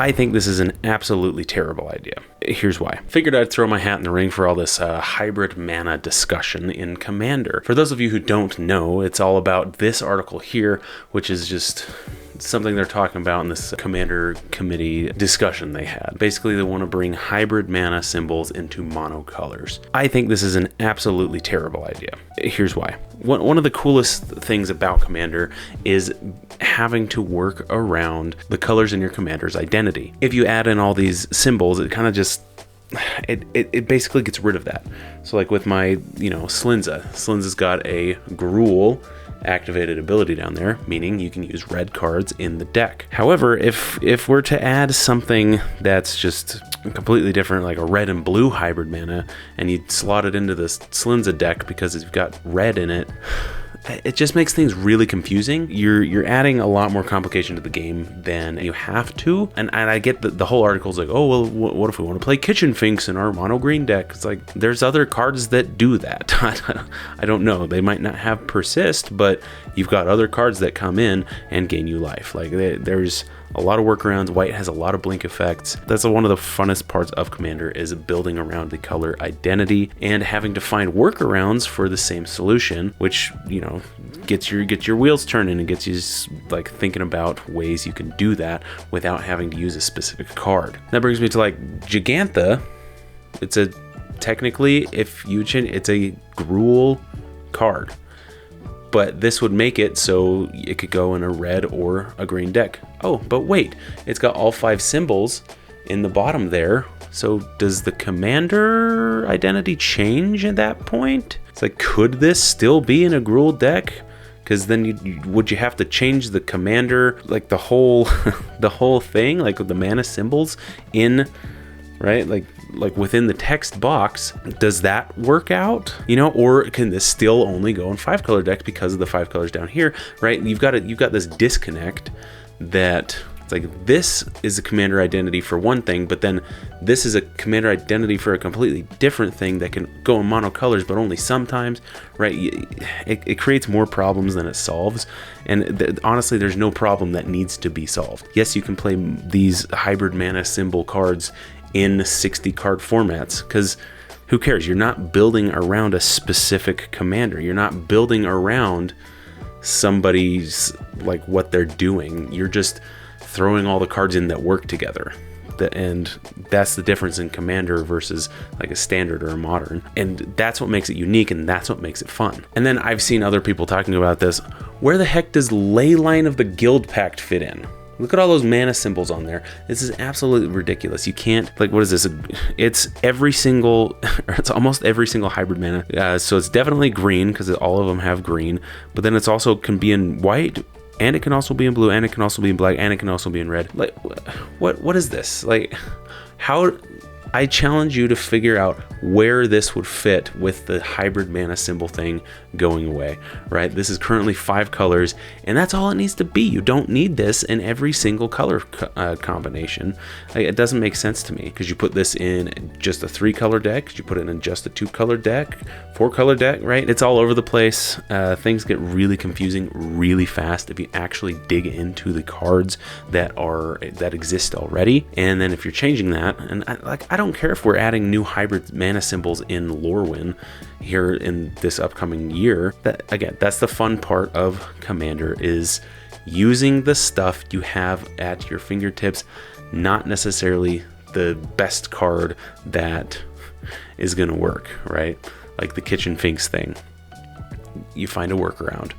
I think this is an absolutely terrible idea. Here's why. Figured I'd throw my hat in the ring for all this hybrid mana discussion in Commander. For those of you who don't know, it's all about this article here, which is just something they're talking about in this Commander committee discussion they had. Basically, they want to bring hybrid mana symbols into monocolors. I think this is an absolutely terrible idea. Here's why. One of the coolest things about Commander is having to work around the colors in your Commander's identity. If you add in all these symbols, it kind of just it basically gets rid of that. So like with my, Slinza's got a Gruul activated ability down there, meaning you can use red cards in the deck. However, if we're to add something that's just completely different, like a red and blue hybrid mana, and you slot it into this Slinza deck because it's got red in it, it just makes things really confusing. You're adding a lot more complication to the game than you have to. And I get the whole article's like, oh, well, what if we want to play Kitchen Finks in our mono green deck? It's like, there's other cards that do that. I don't know. They might not have persist, but you've got other cards that come in and gain you life. Like there's a lot of workarounds. White has a lot of blink effects. That's one of the funnest parts of Commander, is building around the color identity and having to find workarounds for the same solution, which, gets your wheels turning and gets you like thinking about ways you can do that without having to use a specific card. That brings me to like Gigantha. It's technically, if you change, it's a Gruul card. But this would make it so it could go in a red or a green deck. Oh, but wait, it's got all 5 symbols in the bottom there. So does the Commander identity change at that point? It's like, could this still be in a Gruul deck? Because then would you have to change the Commander, like the whole thing, like with the mana symbols in, right? Like within the text box. Does that work out? Or can this still only go in 5-color decks because of the 5 colors down here, right? You've got this disconnect that it's like, this is a Commander identity for one thing, but then this is a Commander identity for a completely different thing that can go in monocolors, but only sometimes, right? It creates more problems than it solves. And honestly, there's no problem that needs to be solved. Yes, you can play these hybrid mana symbol cards in 60 card formats, because who cares? You're not building around a specific commander. You're not building around somebody's, like, what they're doing. You're just throwing all the cards in that work together. And that's the difference in Commander versus like a standard or a modern. And that's what makes it unique, and that's what makes it fun. And then I've seen other people talking about this. Where the heck does Leyline of the Guild Pact fit in? Look at all those mana symbols on there. This is absolutely ridiculous. You can't, like, what is this? It's almost every single hybrid mana. So it's definitely green, because all of them have green. But then it's also can be in white, and it can also be in blue, and it can also be in black, and it can also be in red. Like, what is this? Like, how? I challenge you to figure out where this would fit with the hybrid mana symbol thing going away, right? This is currently 5 colors, and that's all it needs to be. You don't need this in every single color combination. Like, it doesn't make sense to me. Because you put this in just a 3-color deck, could you put it in just a 2-color deck, 4-color deck, right? It's all over the place. Things get really confusing really fast if you actually dig into the cards that exist already. And then if you're changing that, and I don't care if we're adding new hybrid mana symbols in Lorwyn here in this upcoming year. That's the fun part of Commander, is using the stuff you have at your fingertips, not necessarily the best card that is going to work, right? Like the Kitchen Finks thing. You find a workaround.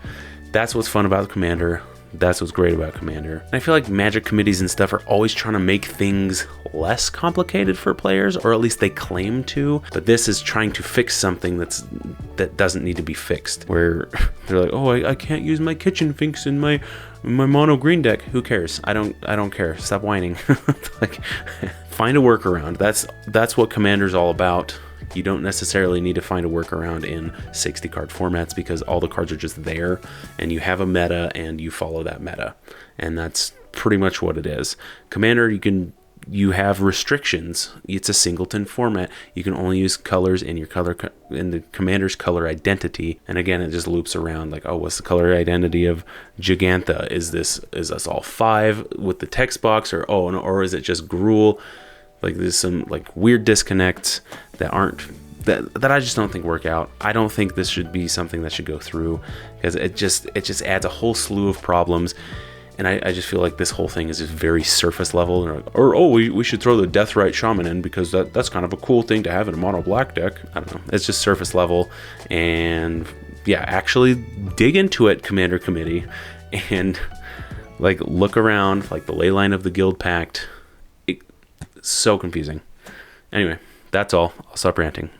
That's what's fun about Commander. That's what's great about Commander. And I feel like Magic committees and stuff are always trying to make things less complicated for players, or at least they claim to. But this is trying to fix something that doesn't need to be fixed. Where they're like, oh, I can't use my Kitchen Finks in my mono green deck. Who cares? I don't care. Stop whining. Like, find a workaround. That's what Commander's all about. You don't necessarily need to find a workaround in 60 card formats, because all the cards are just there, and you have a meta and you follow that meta. And that's pretty much what it is. Commander, you can you have restrictions. It's a singleton format. You can only use colors in your in the commander's color identity. And again, it just loops around like, oh, what's the color identity of Gigantha? Is this all 5 with the text box, or is it just Gruul? Like there's some like weird disconnects that I just don't think work out. I don't think this should be something that should go through, because it just adds a whole slew of problems. And I just feel like this whole thing is just very surface level. We should throw the Deathrite Shaman in because that's kind of a cool thing to have in a mono black deck. I don't know. It's just surface level. And yeah, actually dig into it, Commander Committee, and like look around, like the ley line of the Guild Pact. It's so confusing. Anyway, that's all. I'll stop ranting.